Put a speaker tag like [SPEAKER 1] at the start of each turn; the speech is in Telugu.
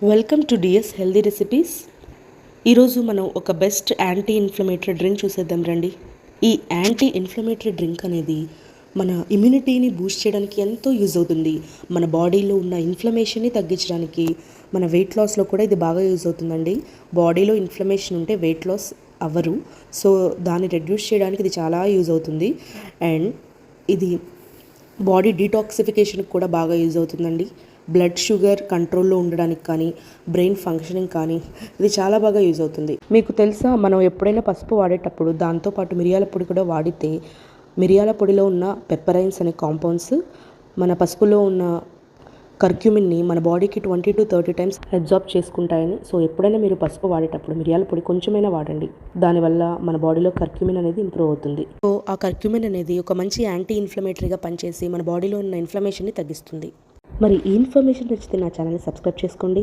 [SPEAKER 1] Welcome to DS healthy recipes. ఈరోజు మనం ఒక బెస్ట్ యాంటీ ఇన్ఫ్లమేటరీ డ్రింక్ చూసేద్దాం రండి. ఈ యాంటీ ఇన్ఫ్లమేటరీ డ్రింక్ అనేది మన ఇమ్యూనిటీని బూస్ట్ చేయడానికి ఎంతో యూజ్ అవుతుంది. మన బాడీలో ఉన్న ఇన్ఫ్లమేషన్ని తగ్గించడానికి, మన వెయిట్ లాస్లో కూడా ఇది బాగా యూజ్ అవుతుందండి. బాడీలో ఇన్ఫ్లమేషన్ ఉంటే వెయిట్ లాస్ అవ్వరు, సో దాన్ని రెడ్యూస్ చేయడానికి ఇది చాలా యూజ్ అవుతుంది. అండ్ ఇది బాడీ డీటాక్సిఫికేషన్కి కూడా బాగా యూజ్ అవుతుందండి. బ్లడ్ షుగర్ కంట్రోల్లో ఉండడానికి కానీ, బ్రెయిన్ ఫంక్షనింగ్ కానీ ఇది చాలా బాగా యూజ్ అవుతుంది. మీకు తెలుసా, మనం ఎప్పుడైనా పసుపు వాడేటప్పుడు దాంతోపాటు మిరియాల పొడి కూడా వాడితే మిరియాల పొడిలో ఉన్న పెప్పరైన్స్ అనే కాంపౌండ్స్ మన పసుపులో ఉన్న కర్క్యూమిన్ని మన బాడీకి 20 to 30 టైమ్స్ అబ్జార్బ్ చేసుకుంటాయని. సో ఎప్పుడైనా మీరు పసుపు వాడేటప్పుడు మిరియాల పొడి కొంచెమైనా వాడండి. దానివల్ల మన బాడీలో కర్క్యూమిన్ అనేది ఇంప్రూవ్ అవుతుంది. సో ఆ కర్క్యూమిన్ అనేది ఒక మంచి యాంటీ ఇన్ఫ్లమేటరీగా పనిచేసి మన బాడీలో ఉన్న ఇన్ఫ్లమేషన్ని తగ్గిస్తుంది. మరి ఈ ఇన్ఫర్మేషన్ నచ్చితే నా ఛానల్ని సబ్స్క్రైబ్ చేసుకోండి.